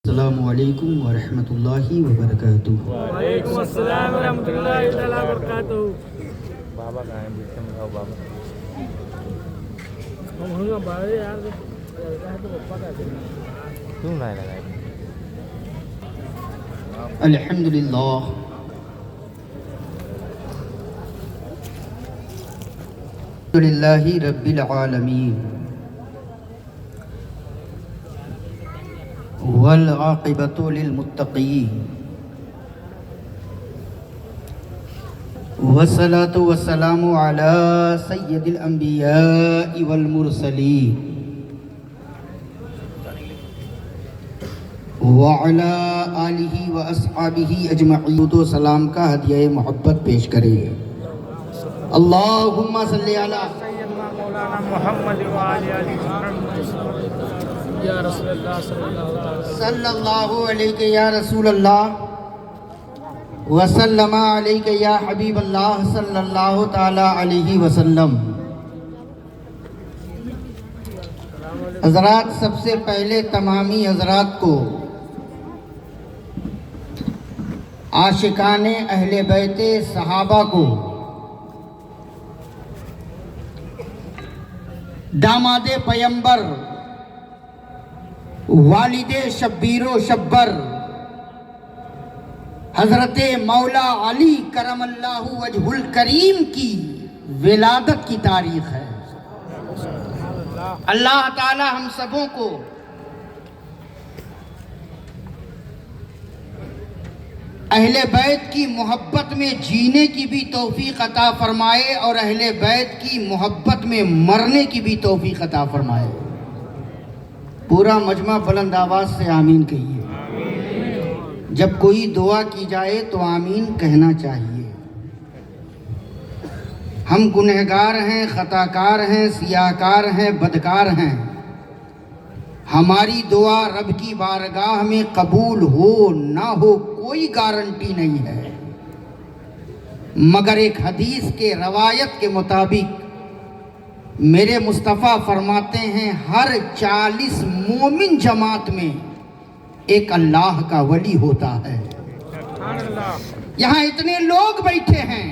السلام علیکم ورحمۃ اللہ وبرکاتہ۔ وعلیکم السلام ورحمۃ اللہ تعالیٰ وبرکاتہ۔ بابا کہاں ہیں؟ بیچ میں بتاؤ بابا۔ کیوں نہ لگائے؟ الحمدللہ للہ رب العالمین والعاقبۃ للمتقین والصلاۃ والسلام علی سید الانبیاء والمرسلین وعلی آلہ واصحابہ اجمعین۔ تو سلام کا ہدیہ محبت پیش کرے۔ اللہم صلی علی سیدنا مولانا محمد وعلی آلہ محمد یا رسول اللہ صلی اللہ علیہ وسلم صلی اللہ علیہ یا رسول اللہ وسلم علیہ یا حبیب اللہ صلی اللہ تعالی علیہ وسلم۔ حضرات، سب سے پہلے تمامی حضرات کو عاشقان اہل بیت صحابہ کو، داماد پیمبر، والد شبیر و شبر حضرت مولا علی کرم اللہ وجہ الکریم کی ولادت کی تاریخ ہے۔ اللہ تعالی ہم سبوں کو اہل بیت کی محبت میں جینے کی بھی توفیق عطا فرمائے اور اہل بیت کی محبت میں مرنے کی بھی توفیق عطا فرمائے۔ پورا مجمع بلند آواز سے آمین کہیے۔ جب کوئی دعا کی جائے تو آمین کہنا چاہیے۔ ہم گنہگار ہیں، خطاکار ہیں، سیاہکار ہیں، بدکار ہیں۔ ہماری دعا رب کی بارگاہ میں قبول ہو نہ ہو کوئی گارنٹی نہیں ہے، مگر ایک حدیث کے روایت کے مطابق میرے مصطفیٰ فرماتے ہیں ہر 40 مومن جماعت میں ایک اللہ کا ولی ہوتا ہے۔ یہاں اتنے لوگ بیٹھے ہیں،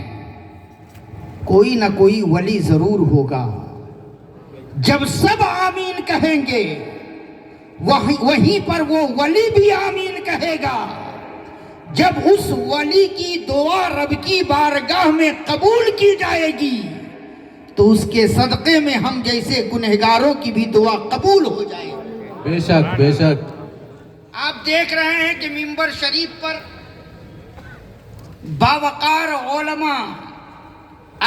کوئی نہ کوئی ولی ضرور ہوگا۔ جب سب آمین کہیں گے وہیں پر وہ ولی بھی آمین کہے گا۔ جب اس ولی کی دعا رب کی بارگاہ میں قبول کی جائے گی تو اس کے صدقے میں ہم جیسے گنہگاروں کی بھی دعا قبول ہو جائے گی۔ بے شک بے شک۔ آپ دیکھ رہے ہیں کہ منبر شریف پر باوقار علماء،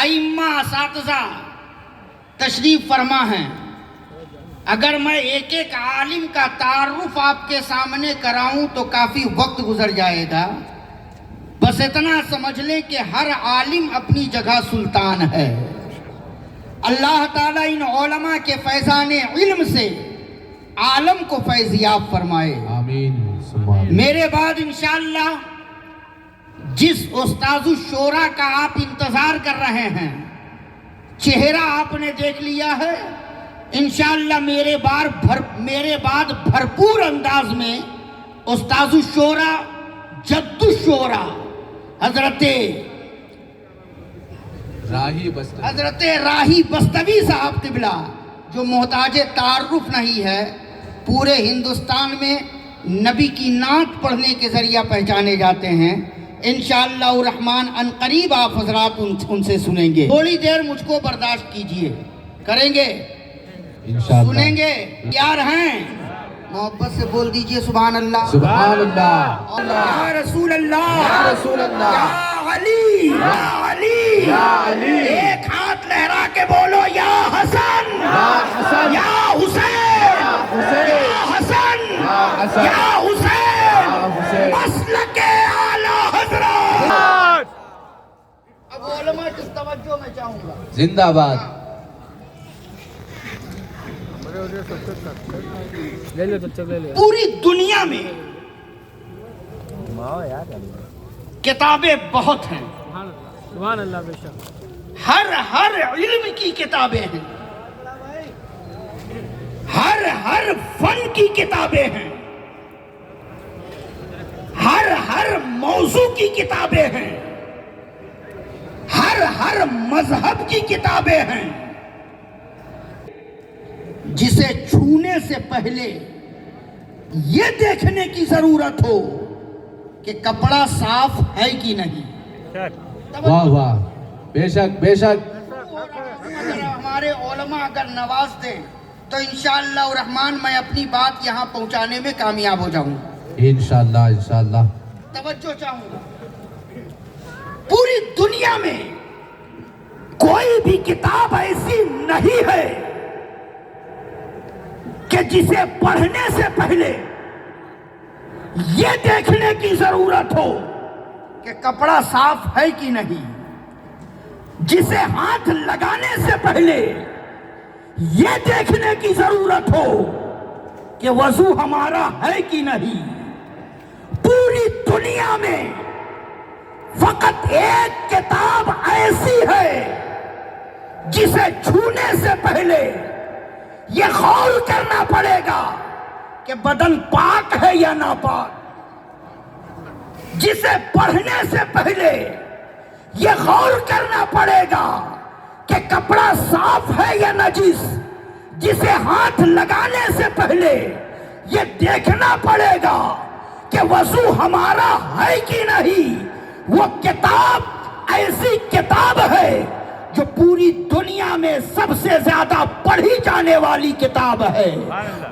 ائمہ، اساتذہ تشریف فرما ہیں۔ اگر میں ایک ایک عالم کا تعارف آپ کے سامنے کراؤں تو کافی وقت گزر جائے گا۔ بس اتنا سمجھ لیں کہ ہر عالم اپنی جگہ سلطان ہے۔ اللہ تعالیٰ ان علماء کے فیضان علم سے عالم کو فیضیاب فرمائے، آمین۔ میرے بعد انشاءاللہ جس استاذ الشورا کا آپ انتظار کر رہے ہیں، چہرہ آپ نے دیکھ لیا ہے، انشاءاللہ میرے بعد بھرپور انداز میں استاذ الشورا، جد الشورا، حضرت راہی بستوی صاحب قبلہ، جو محتاج تعارف نہیں ہے، پورے ہندوستان میں نبی کی نعت پڑھنے کے ذریعہ پہچانے جاتے ہیں۔ انشاءاللہ الرحمن ان قریب آپ حضرات ان سے سنیں گے۔ تھوڑی دیر مجھ کو برداشت کیجئے، کریں گے، سنیں گے، تیار ہیں؟ محبت سے بول دیجئے سبحان اللہ، سبحان اللہ، یا رسول اللہ، یا رسول اللہ، یا علی، یا علی، یا علی، ایک ہاتھ لہرا کے بولو یا حسن، یا حسن، یا حسین، یا حسین، یا حسن، یا حسن، یا حسین، یا حسین۔ مسلک اعلی حضرات۔ اب علماء کی توجہ میں چاہوں گا۔ زندہ باد۔ لے لے بچہ لے لے۔ پوری دنیا میں کتابیں بہت ہیں، سبحان اللہ، بے شک۔ ہر علم کی کتابیں ہیں، ہر فن کی کتابیں ہیں، موضوع کی کتابیں ہیں، ہر مذہب کی کتابیں ہیں. جسے چھونے سے پہلے یہ دیکھنے کی ضرورت ہو کہ کپڑا صاف ہے کہ نہیں. واہ واہ، بے شک بے شک. اگر ہمارے علماء اگر نواز دیں تو انشاءاللہ الرحمن میں اپنی بات یہاں پہنچانے میں کامیاب ہو جاؤں. انشاءاللہ انشاءاللہ. توجہ چاہوں گا. پوری دنیا میں کوئی بھی کتاب ایسی نہیں ہے کہ جسے پڑھنے سے پہلے یہ دیکھنے کی ضرورت ہو کہ کپڑا صاف ہے کہ نہیں، جسے ہاتھ لگانے سے پہلے یہ دیکھنے کی ضرورت ہو کہ وضو ہمارا ہے کہ نہیں. پوری دنیا میں فقط ایک کتاب ایسی ہے جسے چھونے سے پہلے یہ غور کرنا پڑے گا کہ بدن پاک ہے یا ناپاک. جسے پڑھنے سے پہلے یہ غور کرنا پڑے گا کہ کپڑا صاف ہے یا نجس. جسے ہاتھ لگانے سے پہلے یہ دیکھنا پڑے گا کہ وضو ہمارا ہے کہ نہیں. وہ کتاب ایسی کتاب ہے جو پوری دنیا میں سب سے زیادہ پڑھی جانے والی کتاب ہے.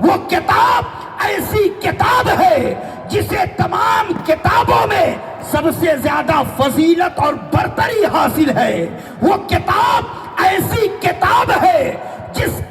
وہ کتاب ایسی کتاب ہے جسے تمام کتابوں میں سب سے زیادہ فضیلت اور برتری حاصل ہے. وہ کتاب ایسی کتاب ہے جس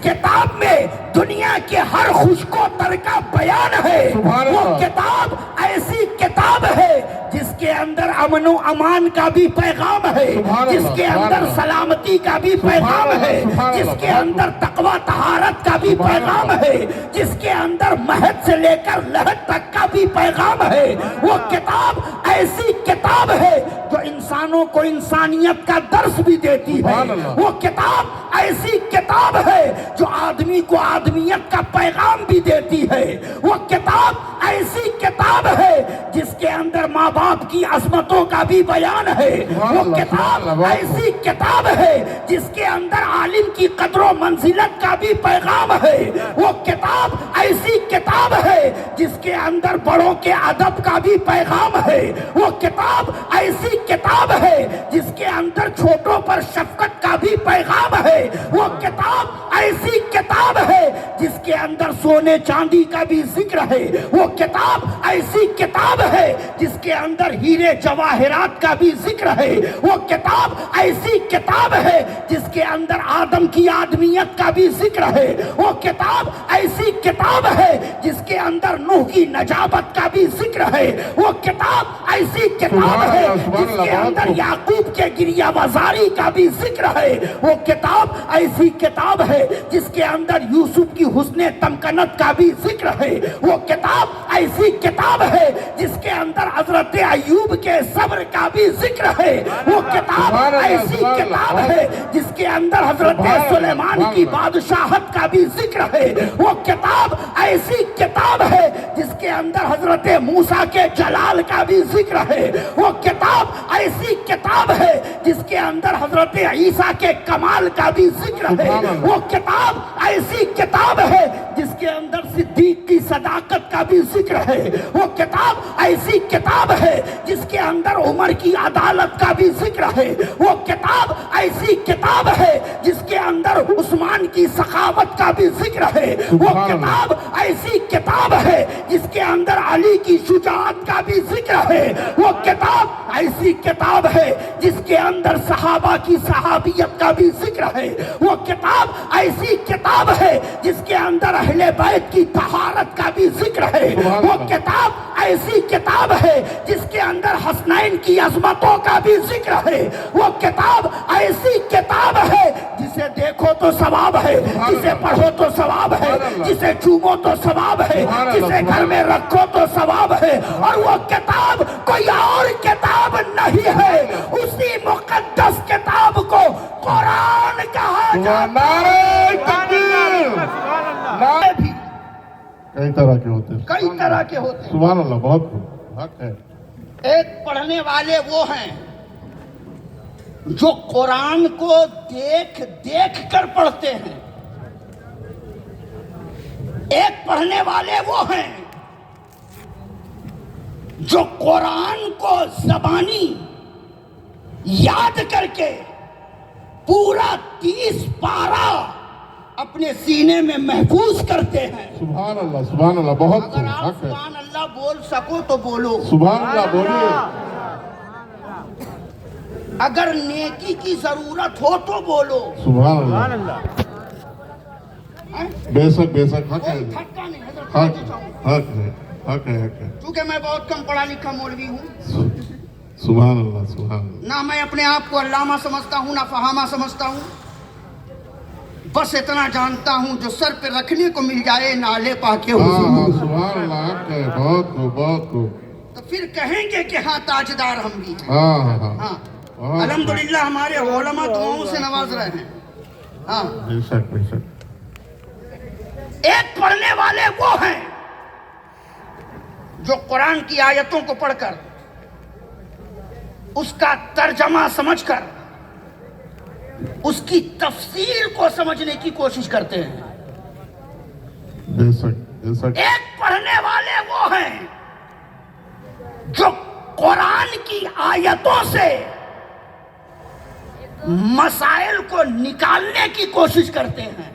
کتاب میں دنیا کے ہر خشک و تر کا بیان ہے. وہ کتاب ایسی کتاب ہے جس کے اندر امن و امان کا بھی پیغام ہے، جس کے اندر سلامتی کا بھی پیغام ہے، جس کے اندر تقوی طہارت کا بھی پیغام ہے، جس کے اندر مہد سے لے کر لہد تک کا بھی پیغام ہے. وہ کتاب ایسی کتاب ہے جو انسانوں کو انسانیت کا درس بھی دیتی ہے. وہ کتاب ایسی کتاب ہے جو آدمی کو آدمیت کا پیغام بھی دیتی ہے. وہ کتاب ایسی کتاب ہے جس کے اندر ماں باپ کی عظمتوں کا بھی بیان ہے. وہ کتاب ایسی کتاب ہے جس کے اندر عالم کی قدر و منزلت کا بھی پیغام ہے. وہ کتاب ایسی کتاب ہے جس کے اندر بڑوں کے ادب کا بھی پیغام ہے. وہ کتاب ایسی کتاب ہے جس کے اندر چھوٹوں پر شفقت کا بھی پیغام ہے. وہ کتاب ایسی کتاب ہے جس کے اندر سونے چاندی کا بھی ذکر ہے. وہ کتاب ایسی کتاب ہے جس کے اندر ہیرے جواہرات کا بھی ذکر ہے. وہ کتاب ایسی کتاب ہے جس کے اندر آدم کی آدمیت کا بھی ذکر ہے. وہ کتاب ایسی کتاب ہے جس کے اندر نوح کی نجابت کا بھی ذکر ہے. وہ کتاب ایسی کتاب ہے جس کے اندر یعقوب کے گریہ وزاری کا بھی ذکر ہے. وہ کتاب ایسی کتاب ہے جس کے اندر یوسف کی حسن تمکنت کا بھی ذکر ہے. وہ کتاب ایسی کتاب ہے جس کے اندر حضرت ایوب کے صبر کا بھی ذکر ہے. وہ کتاب ایسی کتاب ہے جس کے اندر حضرت سلیمان کی بادشاہت کا بھی ذکر ہے. وہ کتاب ایسی کتاب ہے جس کے اندر حضرت موسیٰ کے جلال کا بھی ذکر ہے. وہ کتاب ایسی کتاب ہے جس کے اندر حضرت عیسیٰ کے کمال کا بھی ذکر ہے. وہ کتاب ایسی کتاب ہے جس کے اندر صدیق کی صداقت کا بھی ذکر ہے. وہ کتاب ایسی کتاب ہے جس کے اندر عمر کی عدالت کا بھی ذکر ہے. وہ کتاب ایسی کتاب ہے جس کے اندر عثمان کی سخاوت کا بھی ذکر ہے. وہ کتاب ایسی کتاب ہے جس کے اندر علی کی شجاعت کا بھی ذکر ہے. وہ کتاب ایسی کتاب ہے جس کے اندر صحابہ کی صحابیت کا بھی ذکر ہے. وہ کتاب ایسی کتاب ہے جس کے اندر اہل بیت کی طہارت کا بھی ذکر ہے. وہ کتاب ایسی کتاب ہے جس کے اندر حسنین کی عظمتوں کا بھی ذکر ہے. وہ کتاب ایسی کتاب ہے جسے دیکھو تو ثواب ہے، جسے پڑھو تو ثواب ہے، جسے چومو تو ثواب ہے، جسے گھر میں رکھو تو ثواب ہے. اور وہ کتاب کوئی اور کتاب نہیں ہے، اسی مقدس کتاب کو قرآن کہا جاتا ہے. کئی طرح کے ہوتے ہیں. کئی طرح کے ہوتے ہیں. سبحان اللہ. بہت حق ہے. ایک پڑھنے والے وہ ہیں جو قرآن کو دیکھ دیکھ کر پڑھتے ہیں. ایک پڑھنے والے وہ ہیں جو قرآن کو زبانی یاد کر کے پورا 30 پارہ اپنے سینے میں محفوظ کرتے ہیں. سبحان اللہ بہت اگر آپ حق ہے. سبحان اللہ بول سکو تو بولو. سبحان اللہ بولیے. اگر نیکی کی ضرورت ہو تو بولو. سبحان اللہ. بے شک حق ہے. کوئی تھکا نہیں حضرت. حق ہے. چونکہ میں بہت کم پڑھا لکھا مولوی ہوں. سبحان اللہ. نہ میں اپنے آپ کو علامہ سمجھتا ہوں نہ فہامہ سمجھتا ہوں. بس اتنا جانتا ہوں جو سر پہ رکھنے کو مل جائے نالے پا کے حضور. سبحان اللہ. حق ہے. بہت خوب. تو پھر کہیں گے کہ ہاں تاجدار ہم بھی ہیں. ہاں. الحمدللہ ہمارے علماء دعاؤں سے نواز رہے ہیں. ہاں. بے شک. ایک پڑھنے والے وہ ہیں جو قرآن کی آیتوں کو پڑھ کر اس کا ترجمہ سمجھ کر اس کی تفسیر کو سمجھنے کی کوشش کرتے ہیں. بے شک. ایک پڑھنے والے وہ ہیں جو قرآن کی آیتوں سے مسائل کو نکالنے کی کوشش کرتے ہیں.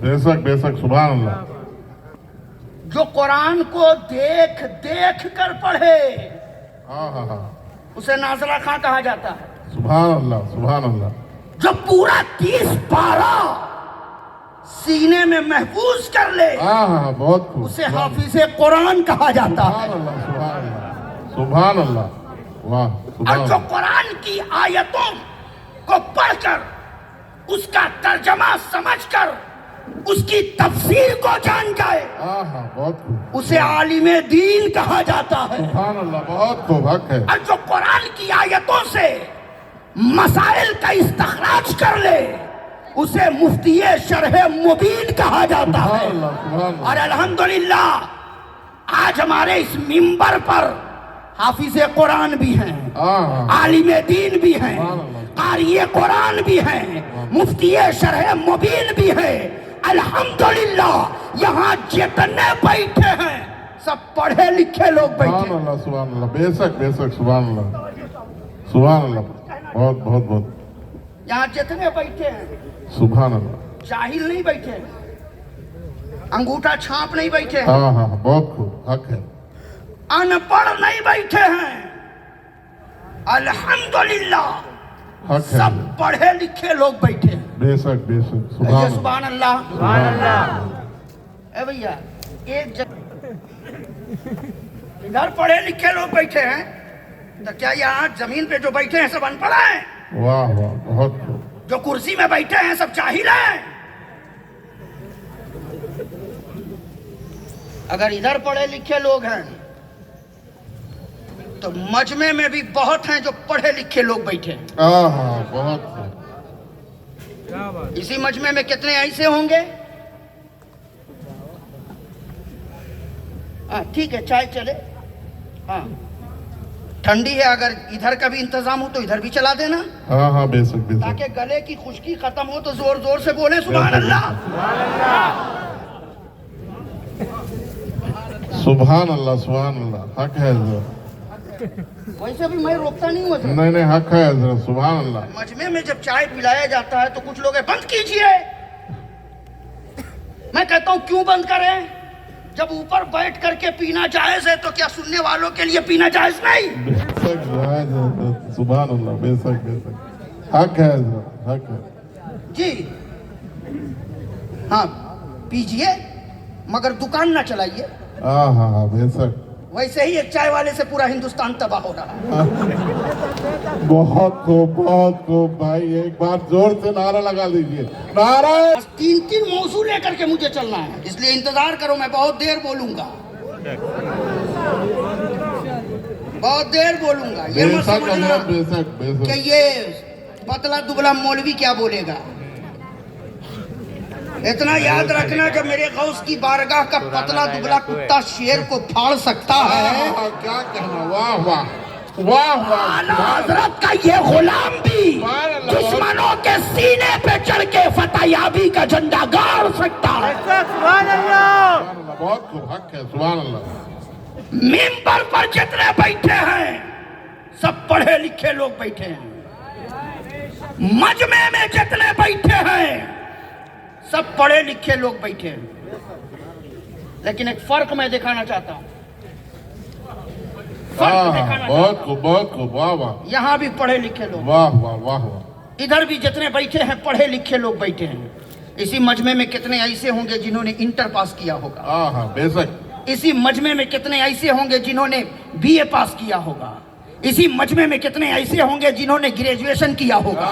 بے شک. سبحان اللہ. جو قرآن کو دیکھ دیکھ کر پڑھے ہاں. اسے نازلہ خاں کہا جاتا ہے. سبحان اللہ. جو پورا 30 پارہ سینے میں محفوظ کر لے ہاں. بہت خوب. اسے حافظ قرآن کہا جاتا ہے. سبحان اللہ. واہ. اور جو قرآن کی آیتوں کو پڑھ کر اس کا ترجمہ سمجھ کر اس کی تفسیر کو جان جائے بہت خوب. اسے عالم دین کہا جاتا ہے. سبحان اللہ. بہت خوب. حق ہے. اور جو قرآن کی آیتوں سے مسائل کا استخراج کر لے اسے مفتی شرح مبین کہا جاتا ہے. اور الحمدللہ آج ہمارے اس منبر پر حافظ قرآن بھی ہیں, عالم دین بھی ہیں, قاری قرآن بھی ہیں, مفتی شرح مبین بھی ہیں. الحمدللہ یہاں جتنے بیٹھے ہیں سب پڑھے لکھے لوگ بیٹھے. سبحان اللہ. بے شک. سبحان اللہ. بہت. یہاں جتنے بیٹھے ہیں سبحان اللہ. جاہل نہیں بیٹھے ہیں, انگوٹھا چھاپ نہیں بیٹھے ہیں, ہاں. بہت خوب. حق ہے. ان پڑھ نہیں بیٹھے ہیں. الحمدللہ سب پڑھے لکھے لوگ بیٹھے ہیں. بے شک. سبحان اللہ. اے بھیا ایک ادھر پڑھے لکھے لوگ بیٹھے ہیں تو کیا یہاں زمین پہ جو بیٹھے ہیں سب ان پڑھ ہیں؟ واہ. بہت خوب. جو کرسی میں بیٹھے ہیں سب جاہل ہیں؟ اگر ادھر پڑھے لکھے لوگ ہیں تو مجمع میں بھی بہت ہیں جو پڑھے لکھے لوگ بیٹھے ہیں. بہت خوب. اسی مجمع میں کتنے ایسے ہوں گے؟ ٹھیک ہے چائے چلے. ہاں ٹھنڈی ہے, اگر ادھر کا بھی انتظام ہو تو ادھر بھی چلا دینا. ہاں. بے شک. تاکہ گلے کی خشکی ختم ہو تو زور زور سے بولیں سبحان اللہ. سبحان اللہ. حق ہے حضرت. ویسے بھی میں روکتا نہیں ہوں. نہیں. حق ہے حضرت. سبحان اللہ. مجمع میں جب چائے پلایا جاتا ہے تو کچھ لوگ بند کیجئے. میں کہتا ہوں کیوں بند کریں؟ جب اوپر بیٹھ کر کے پینا جائز ہے تو کیا سننے والوں کے لیے پینا جائز نہیں؟ بے شک جائز ہے. سبحان اللہ. بے شک. حق ہے حضرت. حق ہے. جی ہاں پیجئے مگر دکان نہ چلائیے. ہاں. بے شک. ویسے ہی ایک چائے والے سے پورا ہندوستان تباہ ہو رہا ہے. بہت خوب بھائی. ایک بار زور سے نعرہ لگا دیجئے. نعرہ. 3 موضوع لے کر کے مجھے چلنا ہے, اس لیے انتظار کرو, میں بہت دیر بولوں گا. یہ مت سمجھنا کہ یہ پتلا دبلا مولوی کیا بولے گا. اتنا یاد رکھنا کہ میرے غوث کی بارگاہ کا پتلا دبلا کتا شیر کو پھاڑ سکتا ہے، کیا کہنا، واہ واہ واہ واہ، اعلیٰ حضرت کا یہ غلام بھی دشمنوں کے سینے پہ چڑھ کے فتح یابی کا جھنڈا گاڑ سکتا ہے۔ سبحان اللہ، بہت خوب، حق ہے، سبحان اللہ۔ ممبر پر جتنے بیٹھے ہیں سب پڑھے لکھے لوگ بیٹھے ہیں، مجمع میں جتنے بیٹھے ہیں سب پڑھے لکھے لوگ بیٹھے ہیں، لیکن ایک فرق میں دکھانا چاہتا ہوں، بہت خوب، بہت خوب، واہ واہ یہاں بھی پڑھے لکھے لوگ، واہ واہ واہ واہ، ادھر بھی جتنے بیٹھے ہیں پڑھے لکھے لوگ بیٹھے ہیں۔ اسی مجمع میں کتنے ایسے ہوں گے جنہوں نے انٹر پاس کیا ہوگا، ہاں ہاں بے شک، اسی مجمع میں کتنے ایسے ہوں گے جنہوں نے بی اے پاس کیا ہوگا، اسی مجمع میں کتنے ایسے ہوں گے جنہوں نے گریجویشن کیا ہوگا،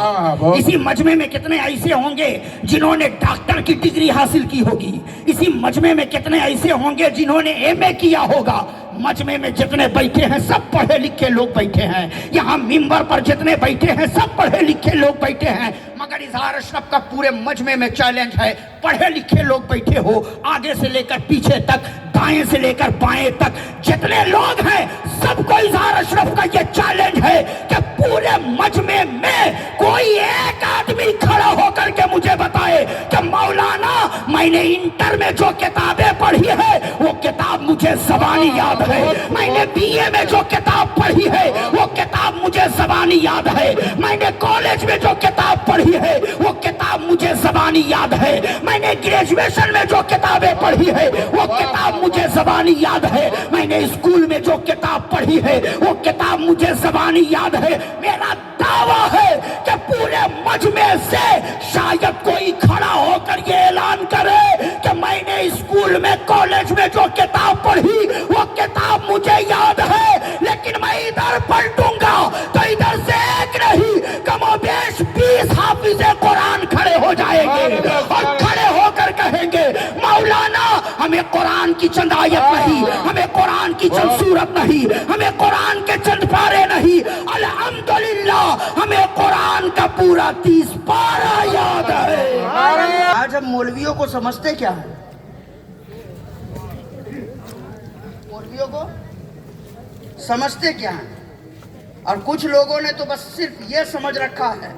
اسی مجمع میں کتنے ایسے ہوں گے جنہوں نے ڈاکٹر کی ڈگری حاصل کی ہوگی، اسی مجمع میں کتنے ایسے ہوں گے جنہوں نے ایم اے کیا ہوگا۔ مجمع میں جتنے بیٹھے ہیں سب پڑھے لکھے لوگ بیٹھے ہیں، یہاں ممبر پر جتنے بیٹھے ہیں سب پڑھے لکھے لوگ بیٹھے ہیں، مگر اظہار اشرف کا پورے مجمع میں چیلنج ہے، پڑھے لکھے لوگ بیٹھے ہو، آگے سے لے کر پیچھے تک، دائیں سے لے کر بائیں تک جتنے لوگ ہیں سب کو اظہار اشرف کا یہ چیلنج ہے کہ پورے مجمع میں کوئی ایک آدمی کھڑا ہو کر کے مجھے بتائے کہ مولانا میں نے انٹر میں جو کتابیں پڑھی ہے وہ کتاب مجھے زبانی یاد ہے، میں نے بی اے میں جو کتاب پڑھی ہے وہ کتاب مجھے زبانی یاد ہے، میں نے کالج میں جو کتاب پڑھی ہے وہ کتاب مجھے زبانی یاد ہے، میں نے گریجویشن میں جو کتابیں پڑھی ہے وہ کتاب مجھے زبانی یاد ہے، میں نے اسکول میں جو کتاب پڑھی ہے وہ کتاب مجھے زبانی یاد ہے۔ میرا دعویٰ ہے کہ پورے مجمع سے شاید کوئی کھڑا ہو کر یہ اعلان کرے کہ میں نے اسکول میں کالج میں جو کتاب پڑھی وہ کتاب مجھے یاد ہے، لیکن میں ادھر پلٹوں گا تو ادھر سے ایک نہیں کم و بیش 20 حافظ قرآن کھڑے ہو جائیں گے اور کھڑے ہو کر کہیں گے مولانا ہمیں قرآن کی چند آیت نہیں، ہمیں قرآن کی چند سورت نہیں، ہمیں قرآن کے چند پارے نہیں، الحمدللہ ہمیں قرآن کا پورا 30 پارہ یاد ہے۔ آج ہم مولویوں کو سمجھتے کیا ہے؟ مولویوں کو سمجھتے کیا ہیں؟ اور کچھ لوگوں نے تو بس صرف یہ سمجھ رکھا ہے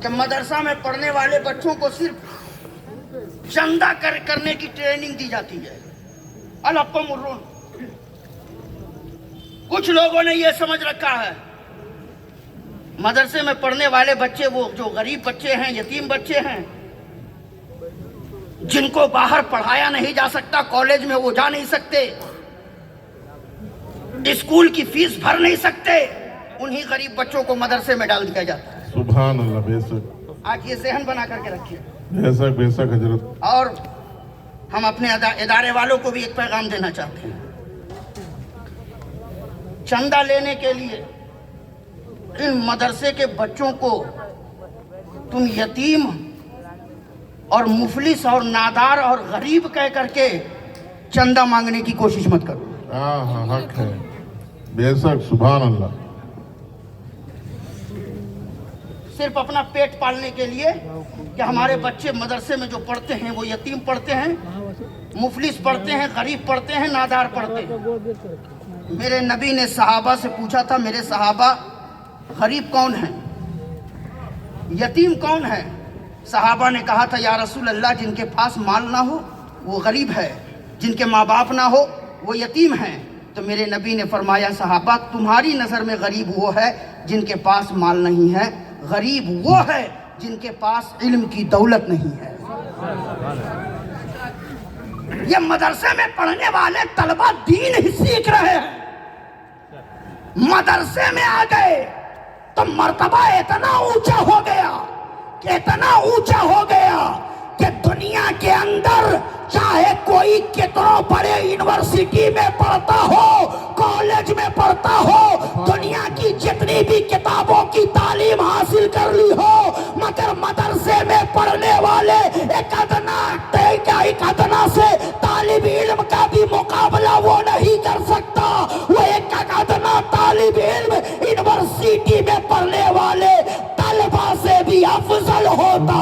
کہ مدرسہ میں پڑھنے والے بچوں کو صرف چندہ کرنے کی ٹریننگ دی جاتی ہے، الحق مرون۔ کچھ لوگوں نے یہ سمجھ رکھا ہے مدرسے میں پڑھنے والے بچے وہ جو غریب بچے ہیں، یتیم بچے ہیں، جن کو باہر پڑھایا نہیں جا سکتا، کالج میں وہ جا نہیں سکتے، اسکول کی فیس بھر نہیں سکتے، انہی غریب بچوں کو مدرسے میں ڈال دیا جاتا ہے۔ سبحان اللہ، بے شک، آج یہ ذہن بنا کر کے رکھیے۔ بے شک بے شک حضرت۔ اور ہم اپنے ادارے والوں کو بھی ایک پیغام دینا چاہتے ہیں، چندہ لینے کے لیے ان مدرسے کے بچوں کو تم یتیم اور مفلس اور نادار اور غریب کہہ کر کے چندہ مانگنے کی کوشش مت کرو۔ ہاں ہاں حق ہے، بے شک، سبحان اللہ۔ صرف اپنا پیٹ پالنے کے لیے کہ ہمارے بچے مدرسے میں جو پڑھتے ہیں وہ یتیم پڑھتے ہیں، مفلس پڑھتے ہیں، غریب پڑھتے ہیں، نادار پڑھتے ہیں۔ میرے نبی نے صحابہ سے پوچھا تھا، میرے صحابہ غریب کون ہیں، یتیم کون ہے؟ صحابہ نے کہا تھا یا رسول اللہ جن کے پاس مال نہ ہو وہ غریب ہے، جن کے ماں باپ نہ ہو وہ یتیم ہیں۔ تو میرے نبی نے فرمایا صحابہ تمہاری نظر میں غریب وہ ہے جن کے پاس مال نہیں ہے، غریب وہ ہے جن کے پاس علم کی دولت نہیں ہے۔ یہ مدرسے میں پڑھنے والے طلبہ دین ہی سیکھ رہے ہیں، مدرسے میں آ گئے تو مرتبہ اتنا اونچا ہو گیا کہ اتنا اونچا ہو گیا کہ دنیا کے اندر چاہے کوئی کتنا بڑے یونیورسٹی میں پڑھتا ہو، کالج میں پڑھتا ہو، دنیا کی جتنی بھی کتابوں کی تعلیم حاصل کر لی ہو، مگر مدرسے میں پڑھنے والے ایک ادنا سے طالب علم کا بھی مقابلہ وہ نہیں کر سکتا۔ وہ ایک ادنا طالب علم یونیورسٹی میں پڑھنے والے طلبہ سے بھی افضل ہوتا